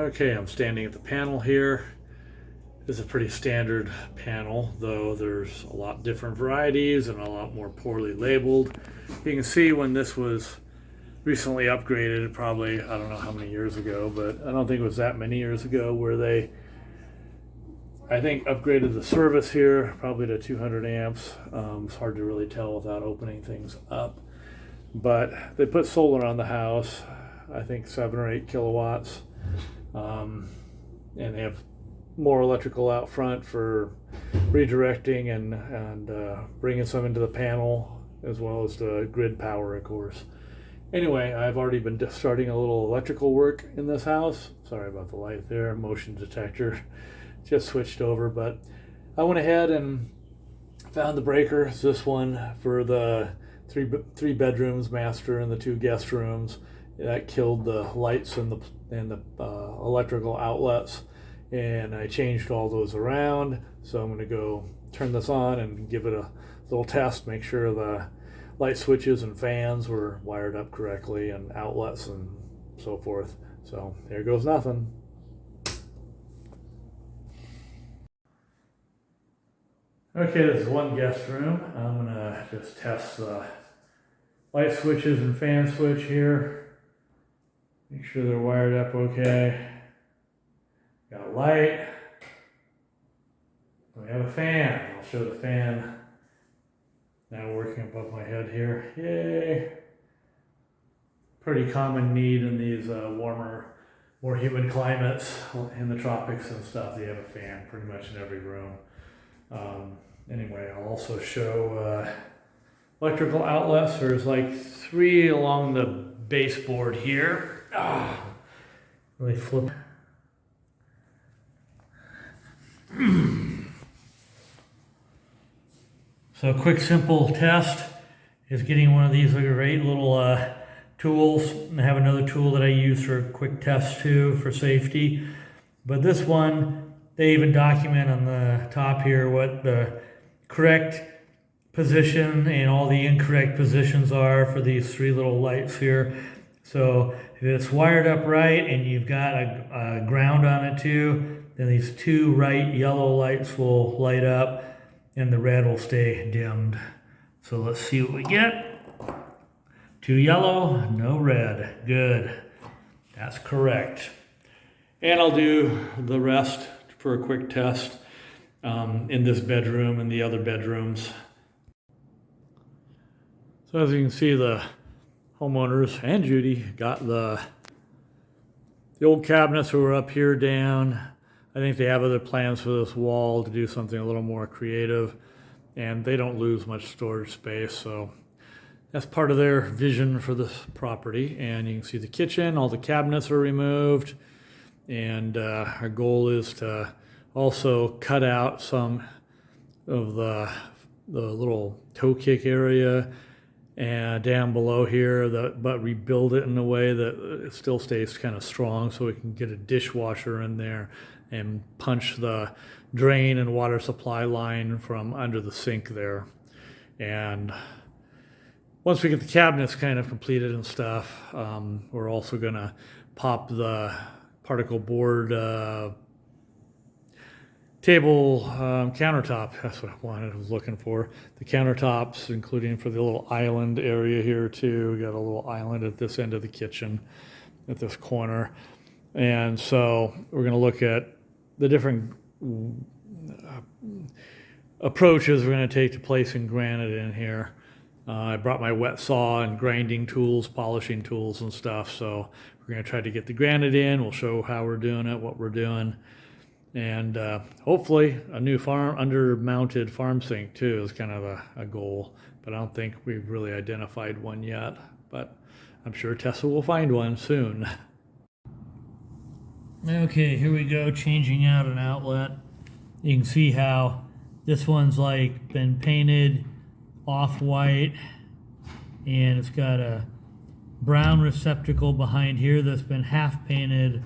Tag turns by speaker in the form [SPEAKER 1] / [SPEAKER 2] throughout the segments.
[SPEAKER 1] Okay, I'm standing at the panel here. This is a pretty standard panel, though there's a lot different varieties and a lot more poorly labeled. You can see when this was recently upgraded, probably, I don't know how many years ago, but I don't think it was that many years ago, where they, I think, upgraded the service here, probably to 200 amps. It's hard to really tell without opening things up. But they put solar on the house, I think 7 or 8 kilowatts. And they have more electrical out front for redirecting and bringing some into the panel, as well as the grid power, of course. Anyway, I've already been starting a little electrical work in this house. Sorry about the light there, motion detector just switched over, but I went ahead and found the breakers. This one for the three bedrooms, master, and the 2 guest rooms. That killed the lights and the electrical outlets, and I changed all those around. So I'm going to go turn this on and give it a little test, make sure the light switches and fans were wired up correctly, and outlets and so forth. So there goes nothing. Okay, this is 1 guest room. I'm going to just test the light switches and fan switch here. Make sure they're wired up okay. Got a light. We have a fan. I'll show the fan now working above my head here. Yay! Pretty common need in these warmer, more humid climates in the tropics and stuff. They have a fan pretty much in every room. Anyway, I'll also show electrical outlets. There's like 3 along the baseboard here. Really flip. So a quick simple test is getting one of these great little tools. I have another tool that I use for a quick test too, for safety. But this one, they even document on the top here what the correct position and all the incorrect positions are for these 3 little lights here. So if it's wired up right and you've got a ground on it too, then these 2 right yellow lights will light up and the red will stay dimmed. So let's see what we get. 2 yellow, no red. Good. That's correct. And I'll do the rest for a quick test in this bedroom and the other bedrooms. So as you can see, the homeowners and Judy got the old cabinets that were up here down. I think they have other plans for this wall to do something a little more creative, and they don't lose much storage space, so that's part of their vision for this property. And you can see the kitchen, all the cabinets are removed, and our goal is to also cut out some of the little toe kick area and down below here, but rebuild it in a way that it still stays kind of strong, so we can get a dishwasher in there and punch the drain and water supply line from under the sink there. And once we get the cabinets kind of completed and stuff, we're also going to pop the particle board table countertop. That's what I was looking for. The countertops, including for the little island area here too. We got a little island at this end of the kitchen, at this corner. And so we're going to look at the different approaches we're going to take to placing granite in here. I brought my wet saw and grinding tools, polishing tools and stuff. So we're going to try to get the granite in. We'll show how we're doing it, what we're doing. And hopefully a new under-mounted farm sink too is kind of a goal. But I don't think we've really identified one yet. But I'm sure Tessa will find one soon. Okay, here we go, changing out an outlet. You can see how this one's like been painted off-white, and it's got a brown receptacle behind here that's been half painted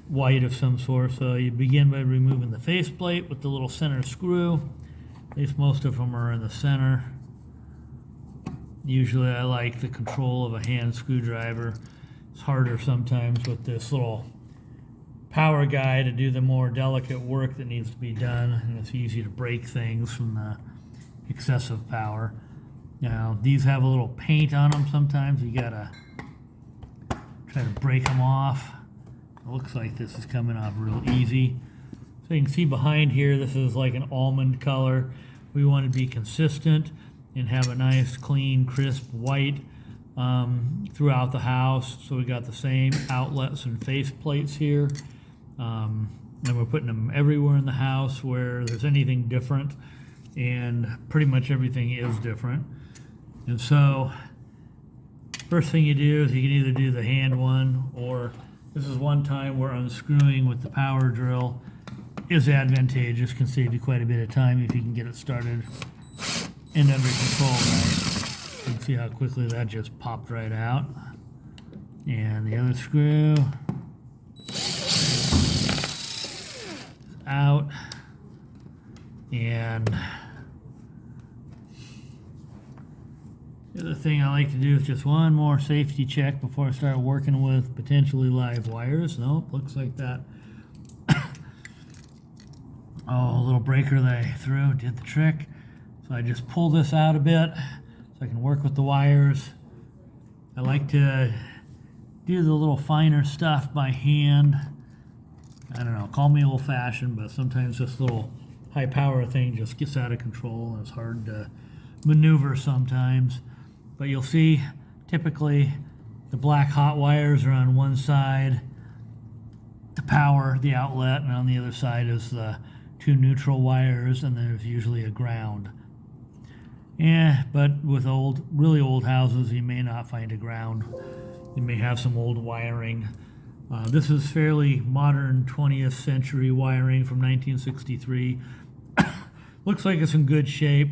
[SPEAKER 1] white of some sort. So you begin by removing the faceplate with the little center screw. At least most of them are in the center. Usually I like the control of a hand screwdriver. It's harder sometimes with this little power guy to do the more delicate work that needs to be done, and it's easy to break things from the excessive power. Now, these have a little paint on them sometimes. You gotta try to break them off. It looks like this is coming off real easy. So you can see behind here, this is like an almond color. We want to be consistent and have a nice, clean, crisp white throughout the house. So we got the same outlets and face plates here. And we're putting them everywhere in the house where there's anything different. And pretty much everything is different. And so, first thing you do is you can either do the hand one, or this is one time where unscrewing with the power drill is advantageous, can save you quite a bit of time if you can get it started and under control, right? You can see how quickly that just popped right out. And the other screw is out. And the other thing I like to do is just one more safety check before I start working with potentially live wires. Nope, looks like that. Oh, a little breaker that I threw did the trick. So I just pull this out a bit so I can work with the wires. I like to do the little finer stuff by hand. I don't know, call me old-fashioned, but sometimes this little high power thing just gets out of control and it's hard to maneuver sometimes. But you'll see typically the black hot wires are on one side, the power, the outlet, and on the other side is the two neutral wires, and there's usually a ground. Yeah, but with really old houses, you may not find a ground. You may have some old wiring. This is fairly modern 20th century wiring from 1963. Looks like it's in good shape,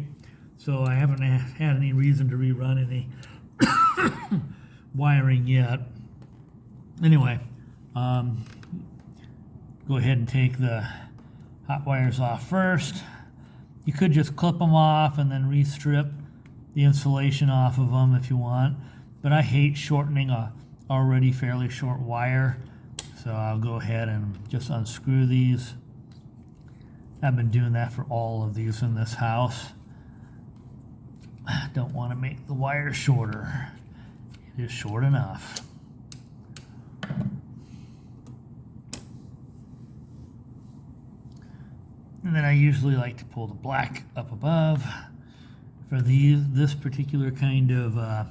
[SPEAKER 1] so I haven't had any reason to rerun any wiring yet. Anyway, go ahead and take the hot wires off first. You could just clip them off and then restrip the insulation off of them if you want, but I hate shortening a already fairly short wire, so I'll go ahead and just unscrew these. I've been doing that for all of these in this house. Don't want to make the wire shorter. It is short enough. And then I usually like to pull the black up above. For this particular kind of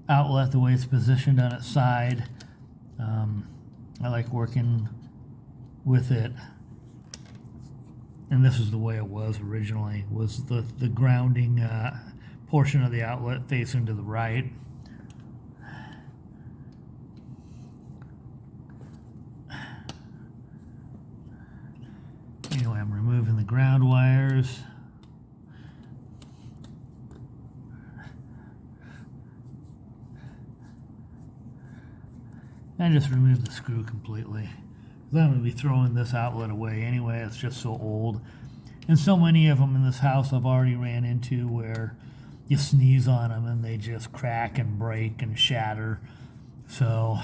[SPEAKER 1] outlet, the way it's positioned on its side, I like working with it. And this is the way it was originally, was the grounding portion of the outlet facing to the right. Anyway, I'm removing the ground wires. And just remove the screw completely. I'm going to be throwing this outlet away anyway. It's just so old. And so many of them in this house I've already ran into where you sneeze on them and they just crack and break and shatter. So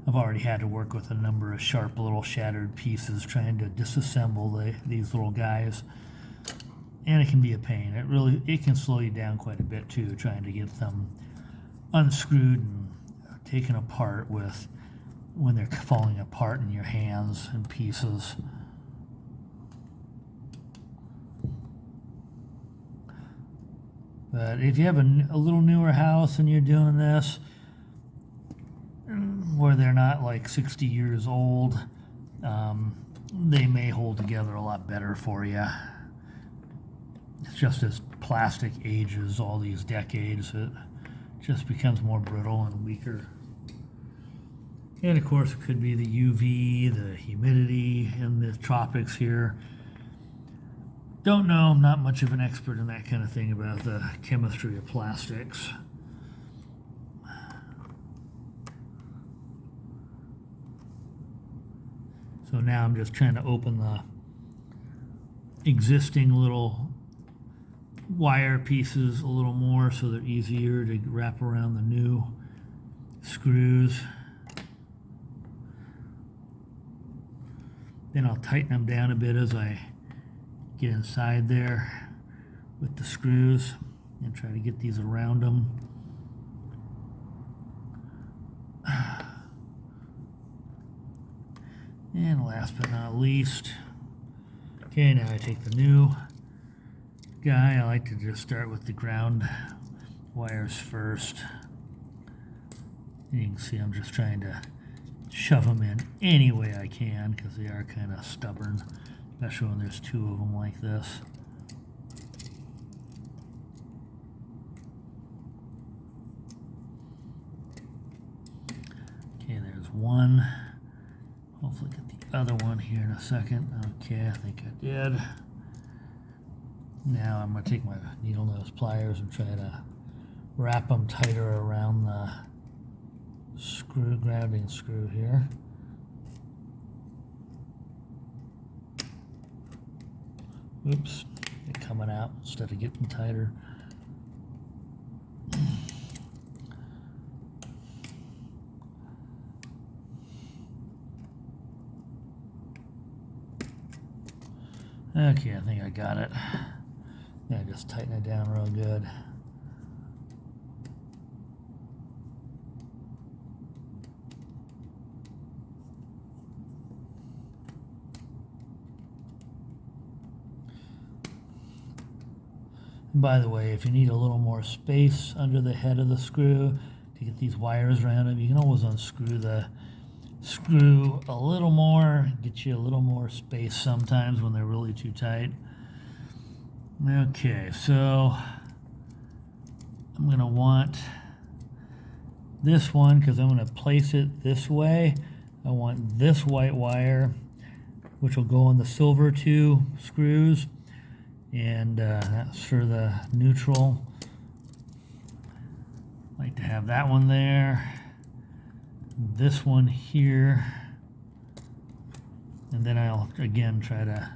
[SPEAKER 1] I've already had to work with a number of sharp little shattered pieces trying to disassemble these little guys. And it can be a pain. It can slow you down quite a bit too, trying to get them unscrewed and taken apart when they're falling apart in your hands in pieces. But if you have a little newer house and you're doing this, where they're not like 60 years old, they may hold together a lot better for you. It's just as plastic ages all these decades, it just becomes more brittle and weaker. And of course it could be the UV, the humidity in the tropics here. Don't know, I'm not much of an expert in that kind of thing about the chemistry of plastics. So now I'm just trying to open the existing little wire pieces a little more so they're easier to wrap around the new screws.
[SPEAKER 2] Then I'll tighten them down a bit as I get inside there with the screws and try to get these around them. And last but not least, okay, now I take the new guy. I like to just start with the ground wires first. You can see I'm just trying to shove them in any way I can because they are kind of stubborn, especially when there's two of them like this. Okay, there's one. Hopefully get the other one here in a second. Okay, I think I did. Now I'm going to take my needle nose pliers and try to wrap them tighter around the screw, grounding screw here. Oops, they're coming out instead of getting tighter. Okay, I think I got it. Yeah, just tighten it down real good. And by the way, if you need a little more space under the head of the screw to get these wires around it, you can always unscrew the screw a little more, get you a little more space sometimes when they're really too tight. Okay, so I'm going to want this one because I'm going to place it this way. I want this white wire, which will go on the silver two screws, and that's for the neutral. I like to have that one there. This one here, and then I'll again try to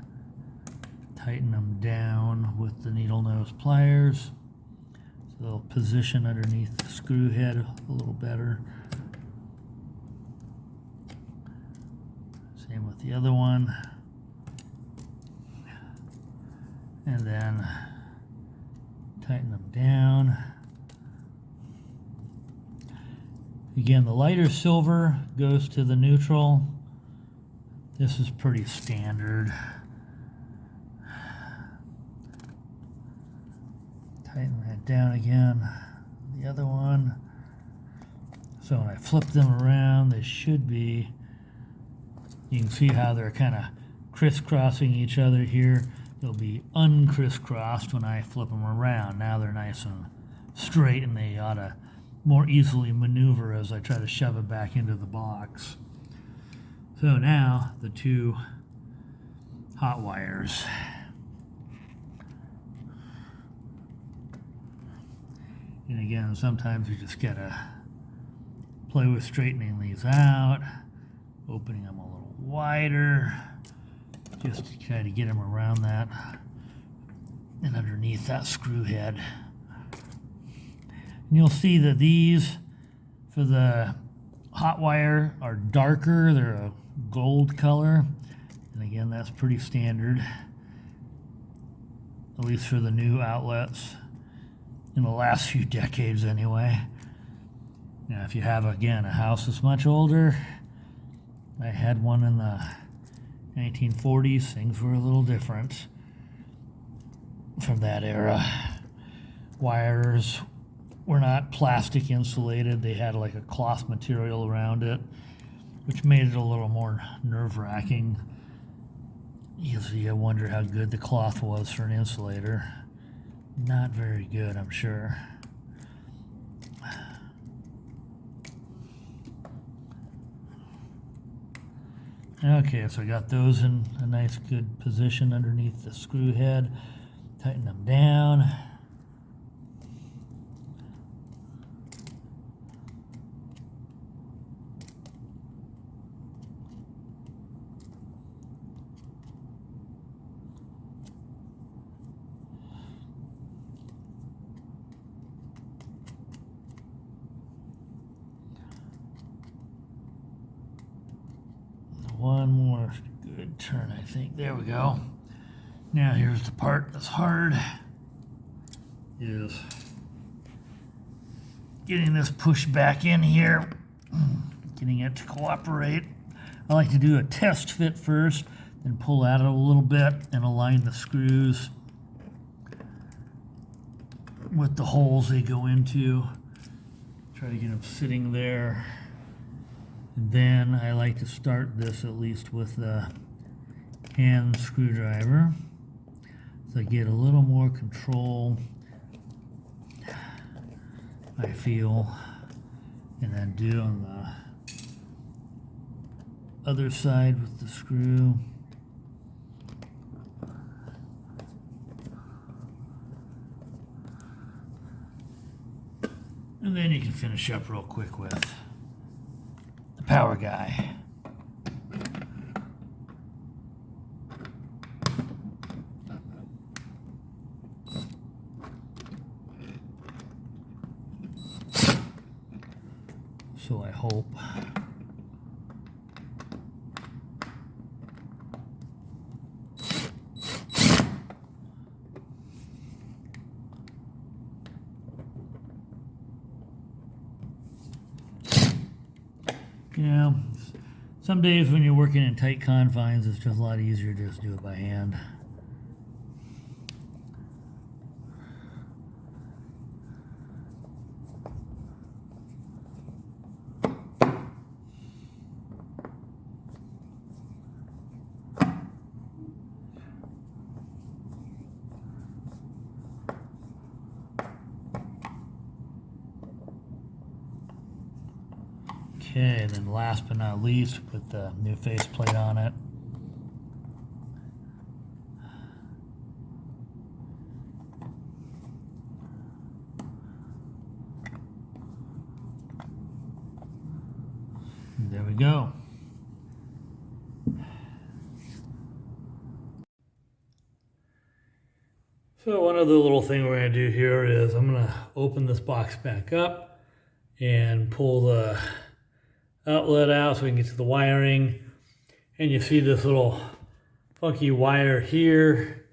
[SPEAKER 2] tighten them down with the needle nose pliers so they'll position underneath the screw head a little better. Same with the other one, and then tighten them down. Again, the lighter silver goes to the neutral. This is pretty standard. Tighten that down again. The other one. So when I flip them around, they should be, you can see how they're kind of crisscrossing each other here. They'll be uncrisscrossed when I flip them around. Now they're nice and straight, and they ought to more easily maneuver as I try to shove it back into the box. So now the two hot wires. And again, sometimes you just gotta play with straightening these out, opening them a little wider, just to try to get them around that and underneath that screw head. And you'll see that these, for the hot wire, are darker. They're a gold color. And again, that's pretty standard, at least for the new outlets, in the last few decades anyway. Now, if you have, again, a house that's much older, I had one in the 1940s, things were a little different from that era. Wires were not plastic insulated. They had like a cloth material around it, which made it a little more nerve-wracking. You wonder how good the cloth was for an insulator. Not very good, I'm sure. Okay, so I got those in a nice good position underneath the screw head. Tighten them down. One more to good turn, I think. There we go. Now here's the part that's hard, is getting this pushed back in here, getting it to cooperate. I like to do a test fit first, then pull out a little bit and align the screws with the holes they go into. Try to get them sitting there. And then I like to start this at least with the hand screwdriver, so I get a little more control, I feel, and then do on the other side with the screw. And then you can finish up real quick with the power guy. So I hope. You know, some days when you're working in tight confines, it's just a lot easier to just do it by hand. Okay, then last but not least, put the new faceplate on it. And there we go. So one other little thing we're going to do here is I'm going to open this box back up and pull the outlet out so we can get to the wiring. And you see this little funky wire here.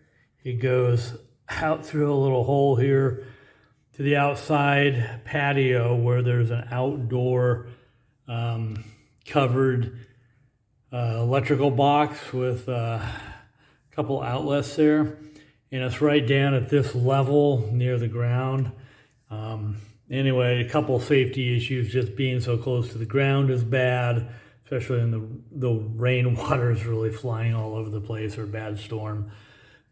[SPEAKER 2] It goes out through a little hole here to the outside patio where there's an outdoor covered electrical box with a couple outlets there. And it's right down at this level near the ground. Anyway, a couple safety issues. Just being so close to the ground is bad, especially when the rainwater is really flying all over the place, or a bad storm.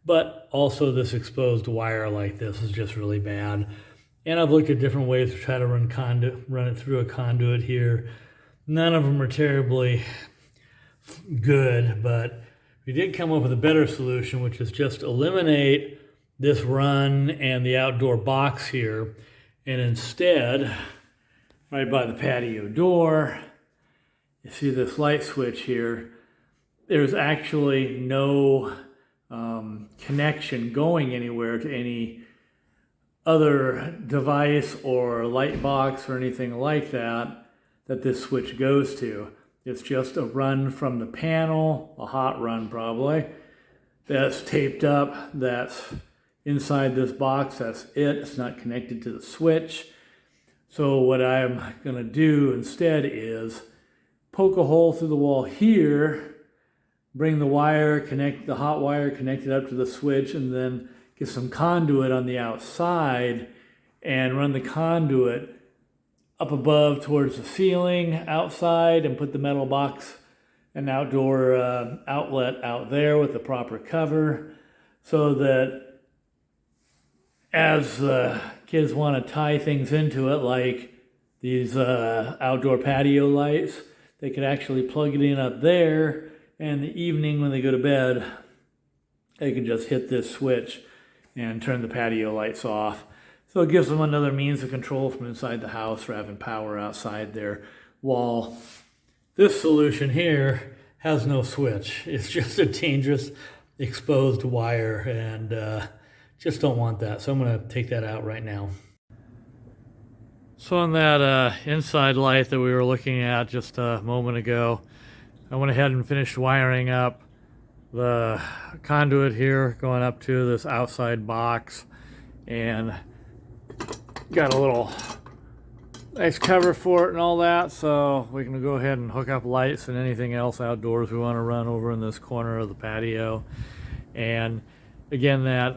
[SPEAKER 2] But also this exposed wire like this is just really bad. And I've looked at different ways to try to run it through a conduit here. None of them are terribly good, but we did come up with a better solution, which is just eliminate this run and the outdoor box here. And instead, right by the patio door, you see this light switch here. There's actually no connection going anywhere to any other device or light box or anything like that this switch goes to. It's just a run from the panel, a hot run probably, that's taped up, that's inside this box. That's it. It's not connected to the switch. So what I'm going to do instead is poke a hole through the wall here, bring the wire, connect the hot wire, connect it up to the switch, and then get some conduit on the outside and run the conduit up above towards the ceiling outside and put the metal box and outdoor outlet out there with the proper cover, so that as kids want to tie things into it, like these outdoor patio lights, they could actually plug it in up there, and in the evening when they go to bed, they can just hit this switch and turn the patio lights off. So it gives them another means of control from inside the house for having power outside their wall. This solution here has no switch. It's just a dangerous exposed wire, and just don't want that. So I'm going to take that out right now. So on that inside light that we were looking at just a moment ago, I went ahead and finished wiring up
[SPEAKER 1] the conduit here going up to this outside box, and got a little nice cover for it and all that, so we can go ahead and hook up lights and anything else outdoors we want to run over in this corner of the patio. And again, that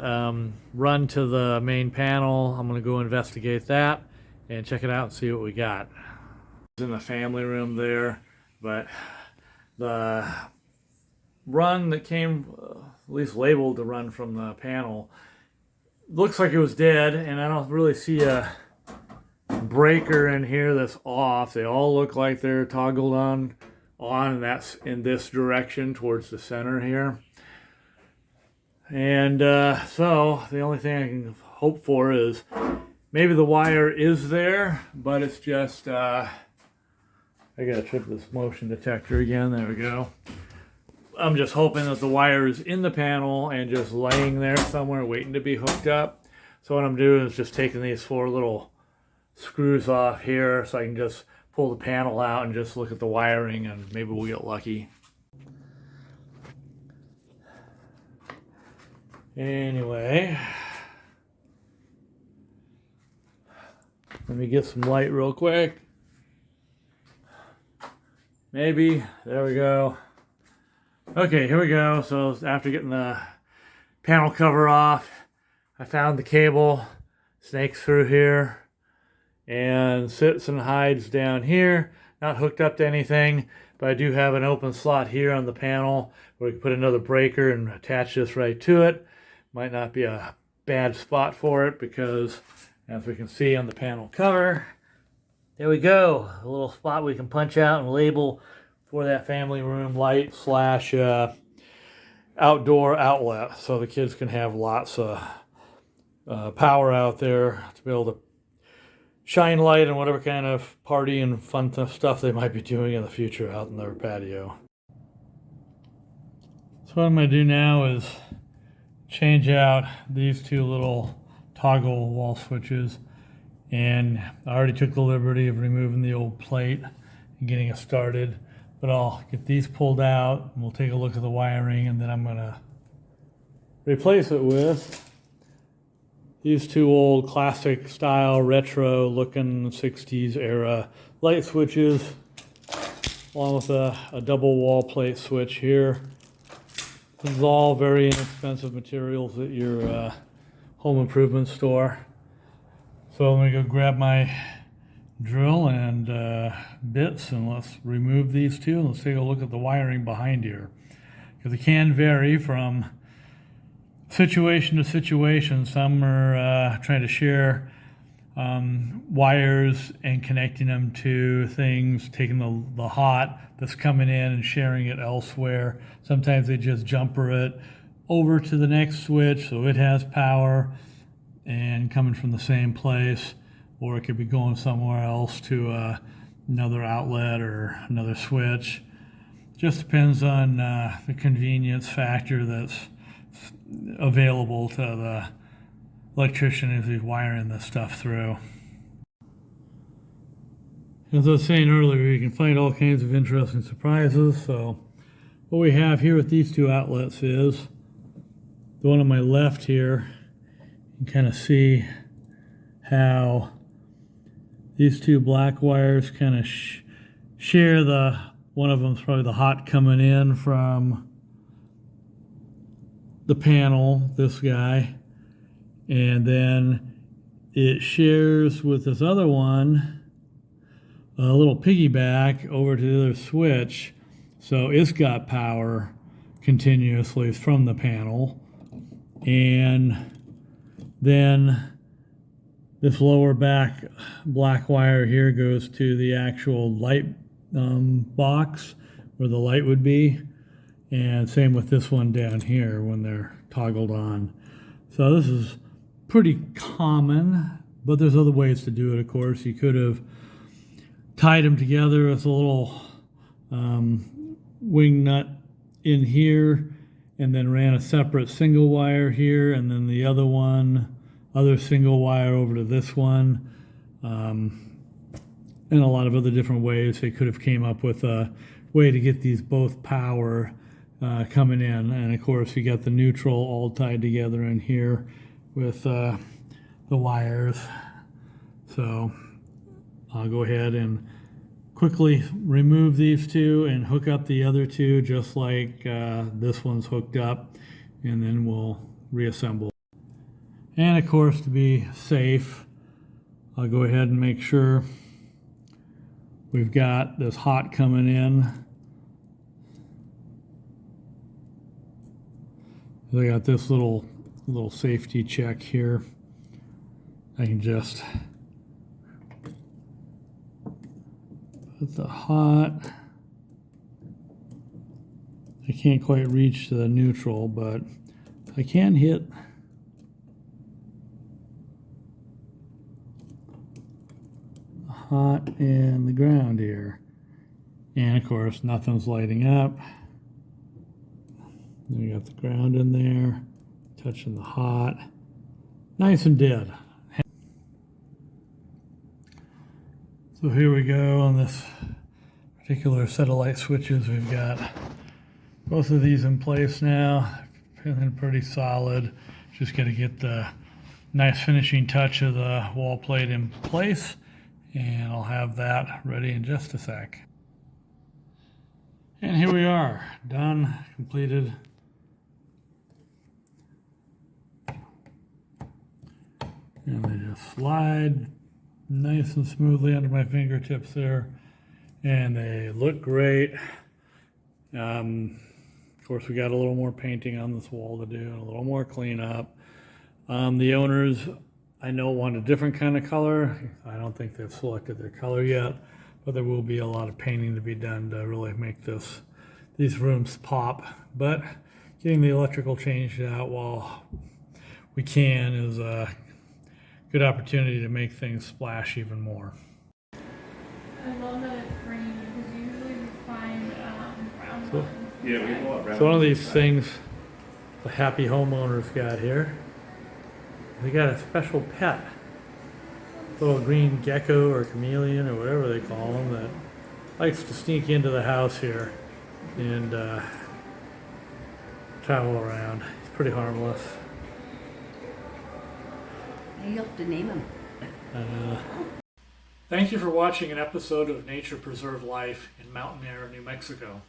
[SPEAKER 1] run to the main panel, I'm going to go investigate that and check it out and see what we got. It's in the family room there, but the run that came, at least labeled to run from the panel, looks like it was dead, and I don't really see a breaker in here that's off. They all look like they're toggled on, and that's in this direction towards the center here. And so the only thing I can hope for is maybe the wire is there, but it's just, I gotta trip this motion detector again, there we go. I'm just hoping that the wire is in the panel and just laying there somewhere waiting to be hooked up. So what I'm doing is just taking these 4 little screws off here so I can just pull the panel out and just look at the wiring, and maybe we'll get lucky. Anyway, let me get some light real quick. Maybe, there we go. Okay, here we go. So after getting the panel cover off, I found the cable, snakes through here, and sits and hides down here. Not hooked up to anything, but I do have an open slot here on the panel where we can put another breaker and attach this right to it. Might not be a bad spot for it because, as we can see on the panel cover, there we go. A little spot we can punch out and label for that family room light slash outdoor outlet, so the kids can have lots of power out there to be able to shine light on whatever kind of party and fun stuff they might be doing in the future out in their patio. So what I'm going to do now is change out these 2 little toggle wall switches, and I already took the liberty of removing the old plate and getting it started, but I'll get these pulled out and we'll take a look at the wiring, and then I'm going to replace it with these 2 old classic style retro looking 60s era light switches, along with a double wall plate switch here. This is all very inexpensive materials at your home improvement store. So I'm going to go grab my drill and bits, and let's remove these 2, and let's take a look at the wiring behind here, because it can vary from situation to situation. Some are trying to share wires and connecting them to things, taking the hot that's coming in and sharing it elsewhere. Sometimes they just jumper it over to the next switch so it has power and coming from the same place, or it could be going somewhere else to another outlet or another switch. Just depends on the convenience factor that's available to the electrician as he's wiring this stuff through. As I was saying earlier, you can find all kinds of interesting surprises. So what we have here with these 2 outlets is the one on my left here. You can kind of see how these 2 black wires kind of share one of them's probably the hot coming in from the panel, this guy, and then it shares with this other one a little piggyback over to the other switch, so it's got power continuously from the panel. And then this lower back black wire here goes to the actual light box where the light would be, and same with this one down here when they're toggled on. So this is pretty common, but there's other ways to do it. Of course, you could have tied them together with a little wing nut in here, and then ran a separate single wire here, and then the other single wire over to this one, and a lot of other different ways. They could have came up with a way to get these both power coming in. And of course, you got the neutral all tied together in here with the wires. So I'll go ahead and quickly remove these two and hook up the other two just like this one's hooked up, and then we'll reassemble. And of course, to be safe, I'll go ahead and make sure we've got this hot coming in. I got this little safety check here. I can just put the hot. I can't quite reach the neutral, but I can hit the hot and the ground here. And of course, nothing's lighting up. Then we got the ground in there, touching the hot. Nice and dead. So here we go on this particular set of light switches. We've got both of these in place now, feeling pretty solid. Just got to get the nice finishing touch of the wall plate in place, and I'll have that ready in just a sec. And here we are, done, completed. And they just slide nice and smoothly under my fingertips there, and they look great. Of course, we got a little more painting on this wall to do and a little more cleanup. The owners, I know, want a different kind of color. I don't think they've selected their color yet, but there will be a lot of painting to be done to really make these rooms pop. But getting the electrical changed out while we can is a good opportunity to make things splash even more.
[SPEAKER 3] I love that it's green because usually we find brown ones.
[SPEAKER 4] Yeah, we bought brown.
[SPEAKER 1] So one of these things the happy homeowners got here, they got a special pet, little green gecko or chameleon or whatever they call them, that likes to sneak into the house here and travel around. He's pretty harmless.
[SPEAKER 5] You have to name him.
[SPEAKER 1] Thank you for watching an episode of Nature Preserve Life in Mountain Air, New Mexico.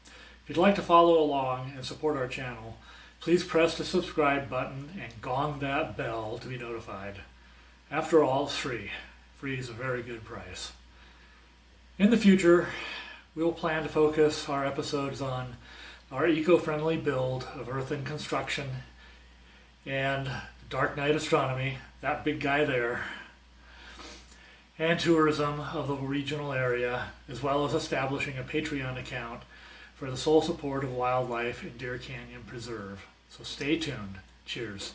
[SPEAKER 1] If you'd like to follow along and support our channel, please press the subscribe button and gong that bell to be notified. After all, it's free. Free is a very good price. In the future, we will plan to focus our episodes on our eco-friendly build of earthen construction and dark night astronomy, that big guy there, and tourism of the regional area, as well as establishing a Patreon account for the sole support of wildlife in Deer Canyon Preserve. So stay tuned. Cheers.